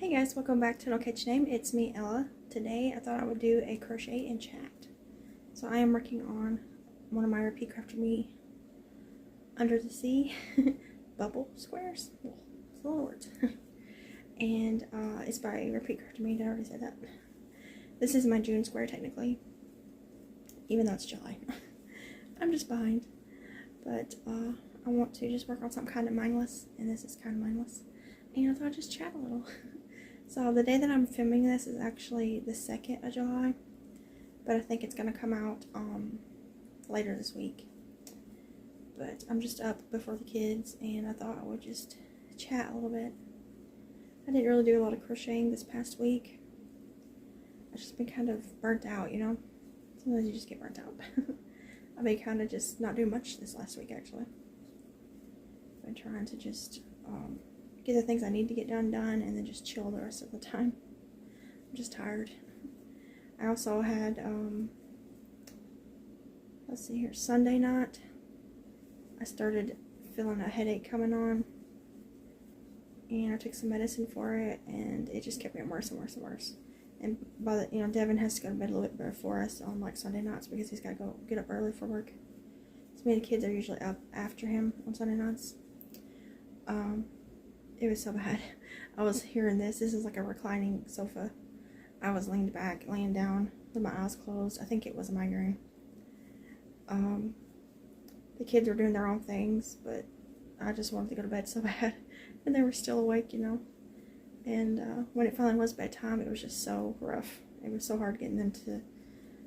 Hey guys, welcome back to No Catch Name. It's me, Ella. Today I thought I would do a crochet and chat. So I am working on one of my Repeat After Me Under the Sea bubble squares. Well, it's a lot of words. And it's by Repeat After Me. Did I already say that? This is my June square technically, even though it's July. I'm just behind. But I want to just work on something kind of mindless, and this is kind of mindless. And I thought I'd just chat a little. So the day that I'm filming this is actually the 2nd of July, but I think it's going to come out later this week. But I'm just up before the kids, and I thought I would just chat a little bit. I didn't really do a lot of crocheting this past week. I've just been kind of burnt out, you know. Sometimes you just get burnt out. I've been kind of just not doing much this last week, actually. I've been trying to just get the things I need to get done, and then just chill the rest of the time. I'm just tired. I also had, let's see here, Sunday night, I started feeling a headache coming on, and I took some medicine for it, and it just kept getting worse and worse and worse. And by the, Devin has to go to bed a little bit before us on like Sunday nights because he's got to go get up early for work. So me and the kids are usually up after him on Sunday nights. It was so bad. I was hearing this. This is like a reclining sofa. I was leaned back, laying down with my eyes closed. I think it was a migraine. The kids were doing their own things, but I just wanted to go to bed so bad. And they were still awake, you know. And when it finally was bedtime, it was just so rough. It was so hard getting them to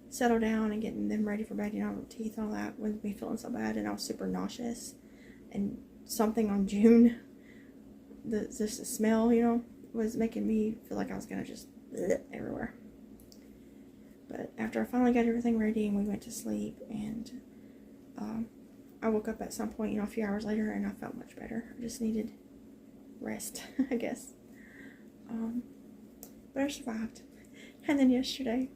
settle down and getting them ready for bed, you know, teeth and all that, with me feeling so bad. And I was super nauseous. And something on June, just the smell, you know, was making me feel like I was gonna just everywhere. But after I finally got everything ready and we went to sleep, and I woke up at some point, you know, a few hours later, and I felt much better. I just needed rest, I guess. But I survived. And then yesterday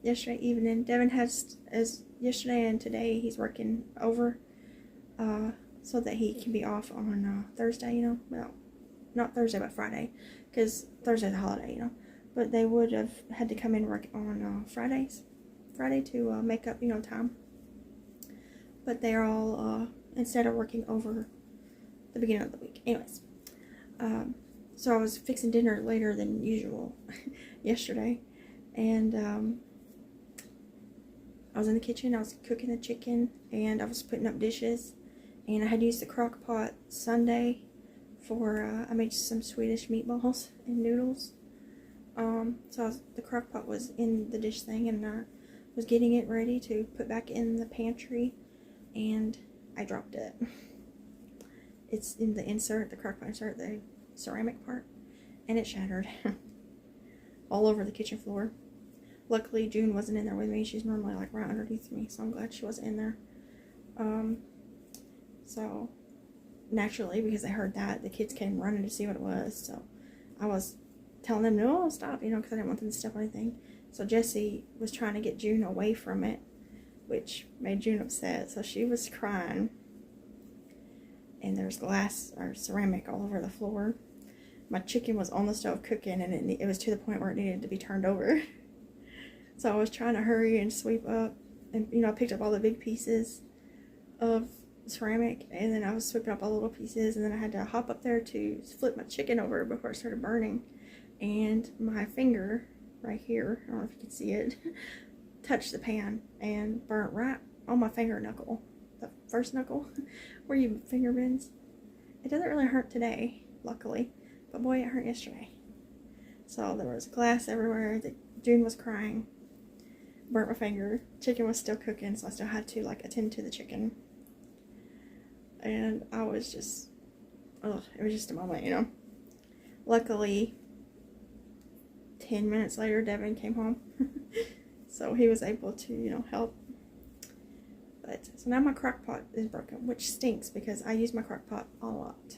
evening, Devin has, as yesterday and today, he's working over, so that he can be off on Thursday, you know. Well, not Thursday, but Friday, because Thursday's a holiday, you know. But they would have had to come in and work on Friday to make up, you know, time. But they're all, instead of working over the beginning of the week. Anyways, so I was fixing dinner later than usual yesterday, and I was in the kitchen. I was cooking the chicken, and I was putting up dishes. And I had used the crock pot Sunday for, I made some Swedish meatballs and noodles. So the crock pot was in the dish thing, and I was getting it ready to put back in the pantry, and I dropped it. It's in the insert, the crock pot insert, the ceramic part, and it shattered all over the kitchen floor. Luckily, June wasn't in there with me. She's normally like right underneath me, so I'm glad she wasn't in there. So, naturally, because I heard that, the kids came running to see what it was. So, I was telling them, no, stop, you know, because I didn't want them to step on anything. So, Jessie was trying to get June away from it, which made June upset. So, she was crying. And there's glass or ceramic all over the floor. My chicken was on the stove cooking, and it was to the point where it needed to be turned over. So, I was trying to hurry and sweep up. And, you know, I picked up all the big pieces of ceramic, and then I was sweeping up all the little pieces, and then I had to hop up there to flip my chicken over before it started burning, and my finger right here, I don't know if you can see it, touched the pan and burnt right on my finger knuckle, the first knuckle where your finger bends. It doesn't really hurt today, luckily, but boy, it hurt yesterday. So there was glass everywhere. June was crying, burnt my finger. Chicken was still cooking, so I still had to like attend to the chicken. And I was just, it was just a moment, you know. Luckily, 10 minutes later, Devin came home. So he was able to, you know, help. But, so now my crock pot is broken, which stinks because I use my crock pot a lot.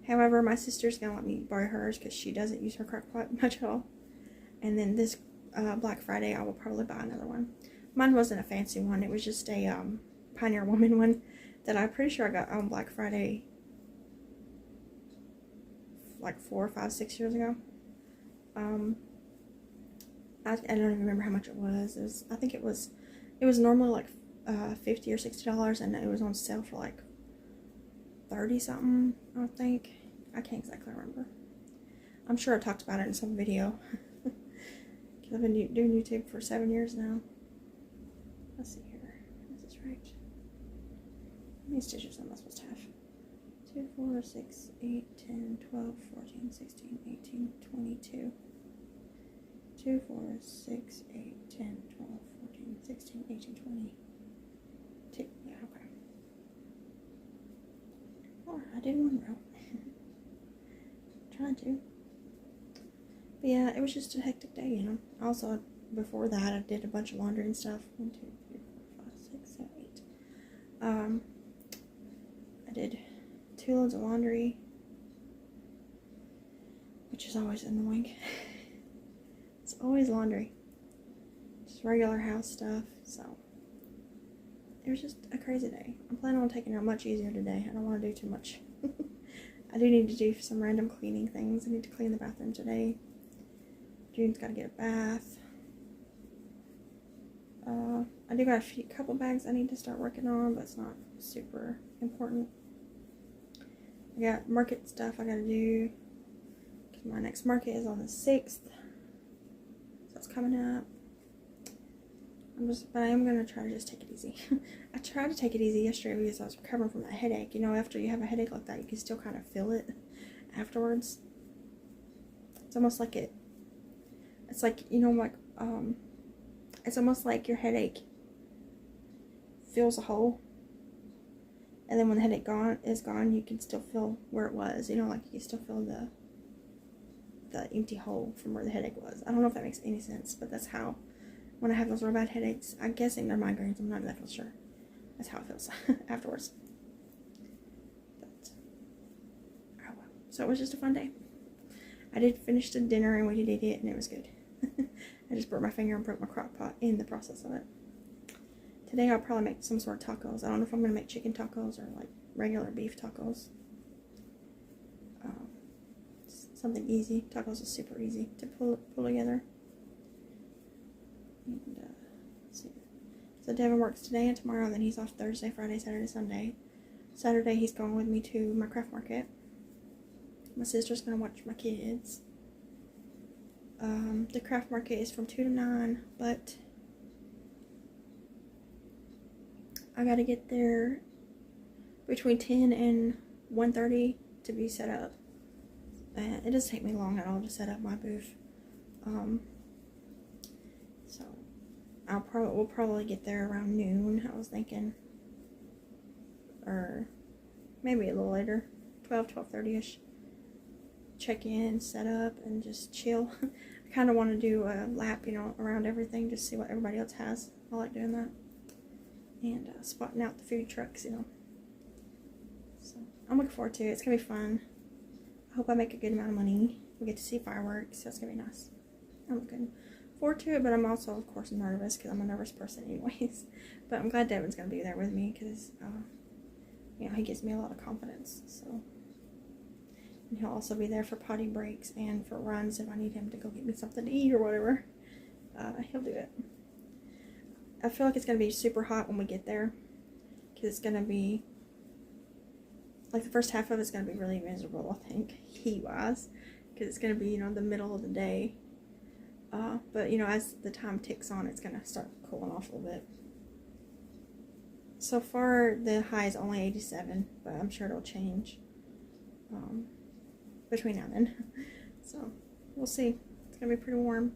However, my sister's going to let me borrow hers because she doesn't use her crock pot much at all. And then this Black Friday, I will probably buy another one. Mine wasn't a fancy one. It was just a Pioneer Woman one that I'm pretty sure I got on Black Friday like 4, 5, 6 years ago. I don't even remember how much it was. I think it was normally like $50 or $60, and it was on sale for like 30 something, I think. I can't exactly remember. I'm sure I talked about it in some video. Because I've been doing YouTube for 7 years now. Let's see here. Is this right? How many stitches am I supposed to have? 2, 4, 6, 8, 10, 12, 14, 16, 18, 22. 2, 4, 6, 8, 10, 12, 14, 16, 18, 22. Yeah, okay. Alright, I did one row. Trying to. But yeah, it was just a hectic day, you know. Also, before that, I did a bunch of laundry and stuff. 1, 2, 3, 4, 5, 6, 7, 8. I did 2 loads of laundry, which is always annoying. It's always laundry. Just regular house stuff, so it was just a crazy day. I'm planning on taking it much easier today. I don't want to do too much. I do need to do some random cleaning things. I need to clean the bathroom today. June's got to get a bath. I do got a couple bags I need to start working on, but it's not super important. I got market stuff I got to do, because my next market is on the 6th. So it's coming up. But I am going to try to just take it easy. I tried to take it easy yesterday because I was recovering from that headache. You know, after you have a headache like that, you can still kind of feel it afterwards. It's almost like it's like, you know, like, it's almost like your headache fills a hole. And then when the headache is gone, you can still feel where it was. You know, like you still feel the empty hole from where the headache was. I don't know if that makes any sense, but that's how, when I have those real bad headaches, I'm guessing they're migraines, I'm not exactly sure. That's how it feels afterwards. But, oh well. So it was just a fun day. I did finish the dinner and we did eat it, and it was good. I just burnt my finger and broke my crock pot in the process of it. Today I'll probably make some sort of tacos. I don't know if I'm going to make chicken tacos or like regular beef tacos. Something easy. Tacos is super easy to pull together. And, let's see. So Devin works today and tomorrow, then he's off Thursday, Friday, Saturday, Sunday. Saturday he's going with me to my craft market. My sister's going to watch my kids. The craft market is from 2 to 9, but I gotta get there between 10 and 1:30 to be set up. And it doesn't take me long at all to set up my booth. So we'll probably get there around noon, I was thinking. Or maybe a little later, 12:30ish. Check in, set up, and just chill. I kind of want to do a lap, you know, around everything, just see what everybody else has. I like doing that. And spotting out the food trucks, you know. So I'm looking forward to it. It's going to be fun. I hope I make a good amount of money. We get to see fireworks, so it's going to be nice. I'm looking forward to it, but I'm also, of course, nervous because I'm a nervous person anyways. But I'm glad Devin's going to be there with me because, you know, he gives me a lot of confidence. So, and he'll also be there for potty breaks and for runs if I need him to go get me something to eat or whatever. He'll do it. I feel like it's going to be super hot when we get there, because it's going to be, like the first half of it's going to be really miserable, I think, heat-wise, because it's going to be, you know, the middle of the day. But, you know, as the time ticks on, it's going to start cooling off a little bit. So far, the high is only 87, but I'm sure it'll change between now and then. So, we'll see. It's going to be pretty warm.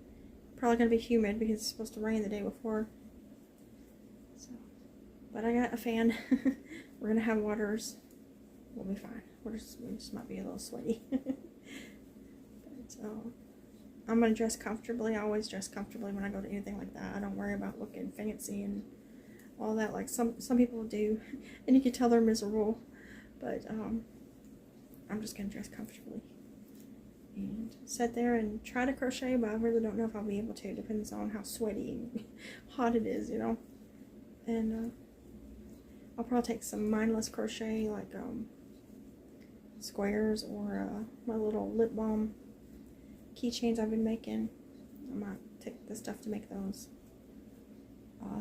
Probably going to be humid because it's supposed to rain the day before. So, but I got a fan. We're going to have waters. We'll be fine. We just might be a little sweaty. But, I'm going to dress comfortably. I always dress comfortably when I go to anything like that. I don't worry about looking fancy and all that like some people do. And you can tell they're miserable. But I'm just going to dress comfortably. And sit there and try to crochet, but I really don't know if I'll be able to. It depends on how sweaty and hot it is, you know. And I'll probably take some mindless crochet, like squares or my little lip balm keychains I've been making. I might take the stuff to make those.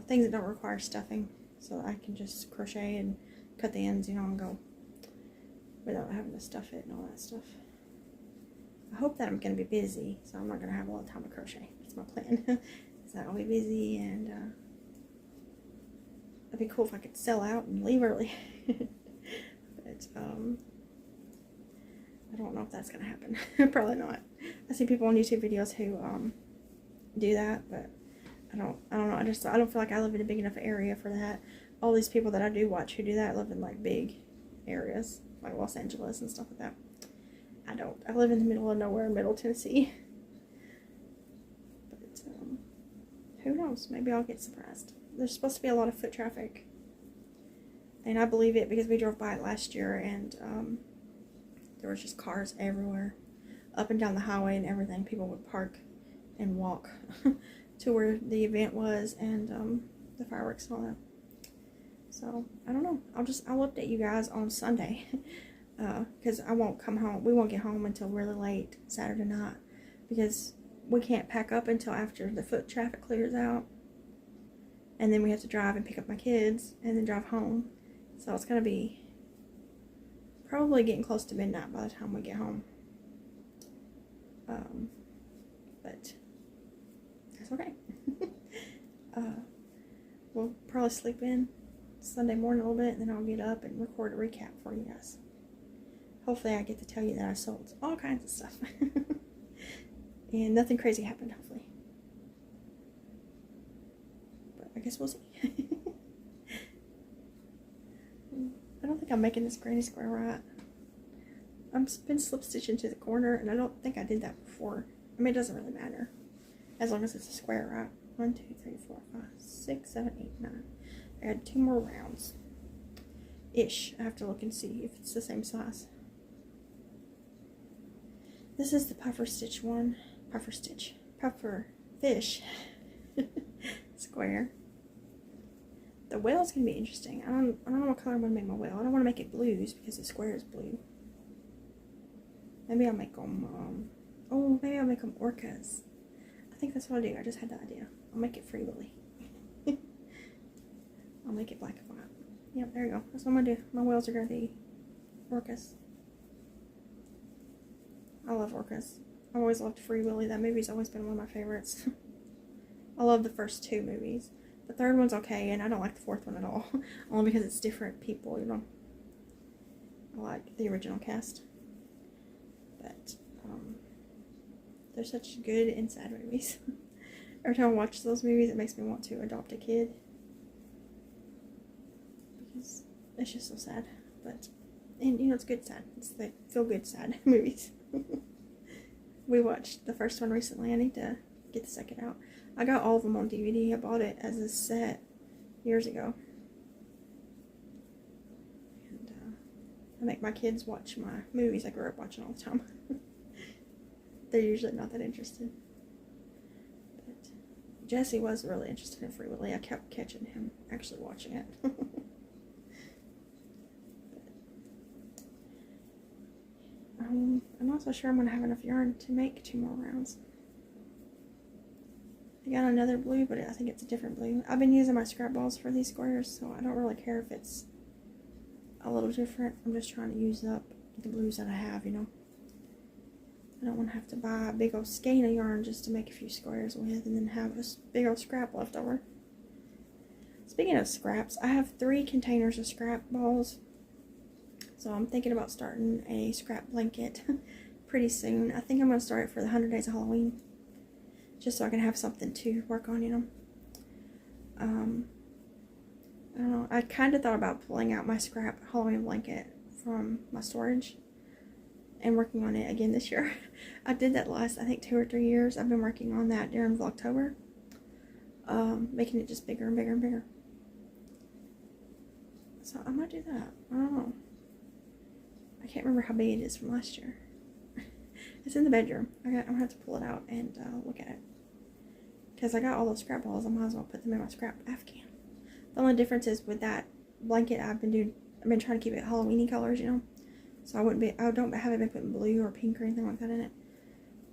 Things that don't require stuffing, so I can just crochet and cut the ends, you know, and go without having to stuff it and all that stuff. I hope that I'm going to be busy, so I'm not going to have a lot of time to crochet. That's my plan. So I'll be busy, and it'd be cool if I could sell out and leave early. But I don't know if that's going to happen. Probably not. I see people on YouTube videos who do that, but I don't know. I don't feel like I live in a big enough area for that. All these people that I do watch who do that live in like big areas, like Los Angeles and stuff like that. I don't. I live in the middle of nowhere in Middle Tennessee. But who knows? Maybe I'll get surprised. There's supposed to be a lot of foot traffic, and I believe it because we drove by it last year, and there was just cars everywhere, up and down the highway and everything. People would park and walk to where the event was, and the fireworks and all that. So I don't know. I'll update you guys on Sunday. Because I won't come home. We won't get home until really late Saturday night, because we can't pack up until after the foot traffic clears out, and then we have to drive and pick up my kids and then drive home. So it's gonna be probably getting close to midnight by the time we get home. But that's okay. We'll probably sleep in Sunday morning a little bit, and then I'll get up and record a recap for you guys. Hopefully I get to tell you that I sold all kinds of stuff. And nothing crazy happened, hopefully. But I guess we'll see. I don't think I'm making this granny square right. I've been slip stitching to the corner, and I don't think I did that before. I mean, it doesn't really matter, as long as it's a square, right? 1, 2, 3, 4, 5, 6, 7, 8, 9. I had 2 more rounds. Ish. I have to look and see if it's the same size. This is the puffer stitch one. Puffer fish square. The whale's gonna be interesting. I don't know what color I'm gonna make my whale. I don't want to make it blues because the square is blue. Maybe I'll make them. Maybe I'll make them orcas. I think that's what I'll do. I just had the idea. I'll make it Free Willy. I'll make it black and white. Yep, there you go. That's what I'm gonna do. My whales are gonna be orcas. I love orcas. I've always loved Free Willy. That movie's always been one of my favorites. I love the first 2 movies. The third one's okay, and I don't like the 4th one at all. Only because it's different people, you know. I like the original cast. But, they're such good and sad movies. Every time I watch those movies, it makes me want to adopt a kid. Because it's just so sad. But, and you know, it's good sad. It's the feel-good sad movies. We watched the first one recently. I need to get the second out. I got all of them on DVD. I bought it as a set years ago. And I make my kids watch my movies I grew up watching all the time. They're usually not that interested. But Jesse was really interested in Free Willy. I kept catching him actually watching it. I'm not so sure I'm going to have enough yarn to make 2 more rounds. I got another blue, but I think it's a different blue. I've been using my scrap balls for these squares, so I don't really care if it's a little different. I'm just trying to use up the blues that I have, you know. I don't want to have to buy a big old skein of yarn just to make a few squares with and then have a big old scrap left over. Speaking of scraps, I have 3 containers of scrap balls. So I'm thinking about starting a scrap blanket pretty soon. I think I'm going to start it for the 100 Days of Halloween. Just so I can have something to work on, you know. I don't know. I kind of thought about pulling out my scrap Halloween blanket from my storage and working on it again this year. I did that last, I think, 2 or 3 years. I've been working on that during Vlogtober. Making it just bigger and bigger and bigger. So I might do that. I don't know. I can't remember how big it is from last year. It's in the bedroom. I'm going to have to pull it out and look at it. Because I got all those scrap balls, I might as well put them in my scrap Afghan. The only difference is with that blanket I've been trying to keep it Halloween-y colors, you know. So I haven't been putting blue or pink or anything like that in it.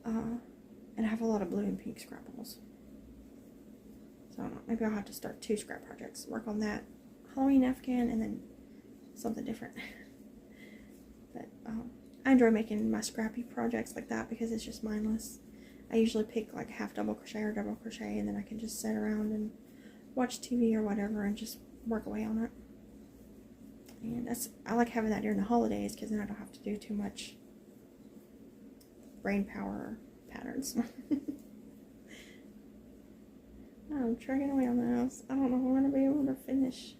And I have a lot of blue and pink scrap balls. So I don't know, maybe I'll have to start 2 scrap projects. Work on that Halloween Afghan and then something different. But I enjoy making my scrappy projects like that because it's just mindless. I usually pick like half double crochet or double crochet, and then I can just sit around and watch TV or whatever and just work away on it. And I like having that during the holidays because then I don't have to do too much brain power patterns. I'm dragging away on this. I don't know if I'm going to be able to finish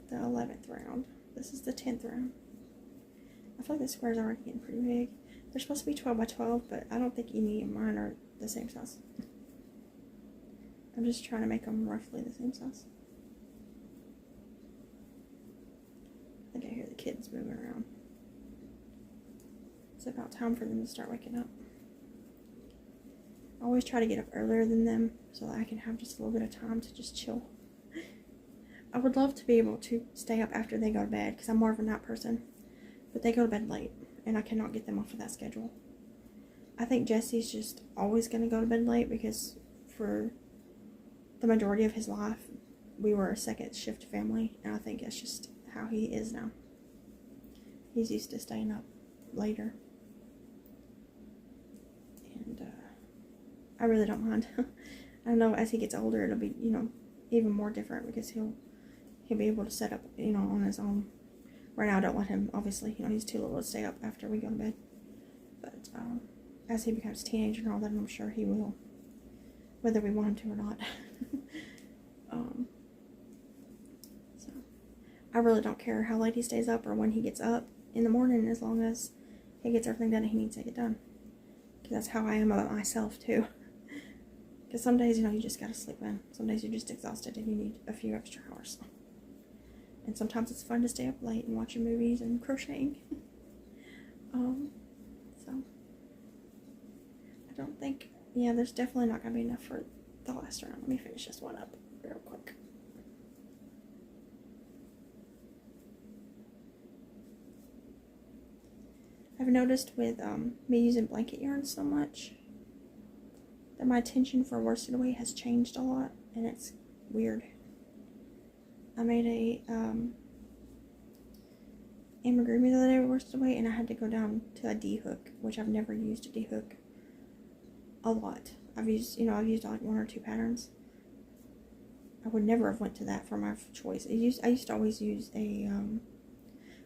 the 11th round. This is the 10th round. I feel like the squares are already getting pretty big. They're supposed to be 12 by 12, but I don't think any of mine are the same size. I'm just trying to make them roughly the same size. I think I hear the kids moving around. It's about time for them to start waking up. I always try to get up earlier than them so that I can have just a little bit of time to just chill. I would love to be able to stay up after they go to bed because I'm more of a night person. But they go to bed late and I cannot get them off of that schedule. I think Jesse's just always going to go to bed late because for the majority of his life we were a second shift family, and I think that's just how he is now. He's used to staying up later. And I really don't mind. I know as he gets older it'll be, even more different because he'll be able to set up, on his own. Right now I don't want him, obviously, he's too little to stay up after we go to bed. But as he becomes a teenager and all that, I'm sure he will, whether we want him to or not. So I really don't care how late he stays up or when he gets up in the morning, as long as he gets everything done that he needs to get done. Because that's how I am about myself too. Because some days, you just gotta sleep in. Some days you're just exhausted and you need a few extra hours. And sometimes it's fun to stay up late and watching movies and crocheting. So I don't think, there's definitely not gonna be enough for the last round. Let me finish this one up real quick. I've noticed with me using blanket yarn so much that my attention for worsted weight has changed a lot, and it's weird. I made a amigurumi the other day with worsted weight, and I had to go down to a D-hook, which I've never used a D-hook a lot. I've used like 1 or 2 patterns. I would never have went to that for my choice. I used to always use a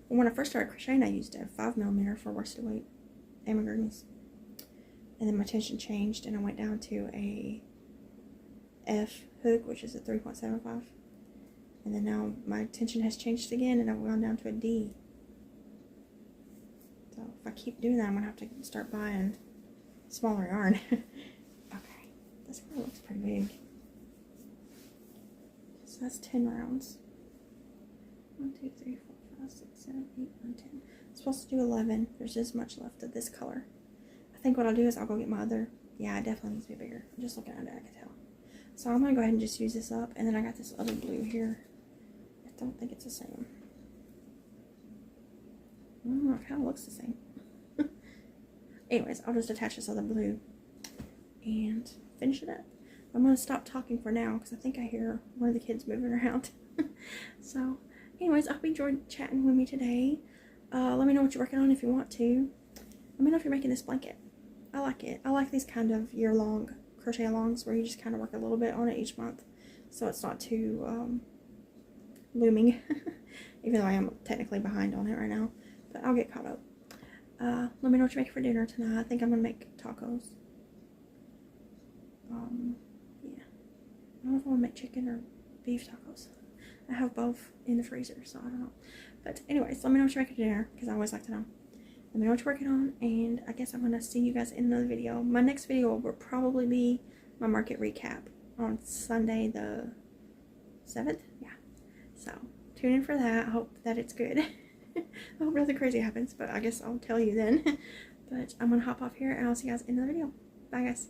when I first started crocheting, I used a 5mm for worsted weight amigurumis. And then my tension changed and I went down to a F hook, which is a 3.75. And then now my tension has changed again and I've gone down to a D. So if I keep doing that, I'm going to have to start buying smaller yarn. Okay, this one looks pretty big. So that's 10 rounds. 1, 2, 3, 4, 5, 6, 7, 8, 9, 10. I'm supposed to do 11. There's this much left of this color. I think what I'll do is I'll go get my other. Yeah, it definitely needs to be bigger. I'm just looking at it, I can tell. So I'm going to go ahead and just use this up. And then I got this other blue here. I don't think it's the same. I don't know, it kind of looks the same. Anyways, I'll just attach this other blue and finish it up. I'm going to stop talking for now because I think I hear one of the kids moving around. So, anyways, I hope you enjoyed chatting with me today. Let me know what you're working on if you want to. Let me know if you're making this blanket. I like it. I like these kind of year-long crochet alongs where you just kind of work a little bit on it each month. So it's not too looming. Even though I am technically behind on it right now. But I'll get caught up. Let me know what you're making for dinner tonight. I think I'm going to make tacos. Yeah. I don't know if I want to make chicken or beef tacos. I have both in the freezer, so I don't know. But anyways, let me know what you're making for dinner, because I always like to know. Let me know what you're working on, and I guess I'm going to see you guys in another video. My next video will probably be my market recap on Sunday the 7th. Yeah. So, tune in for that. I hope that it's good. I hope nothing crazy happens, but I guess I'll tell you then. But I'm going to hop off here, and I'll see you guys in another video. Bye, guys.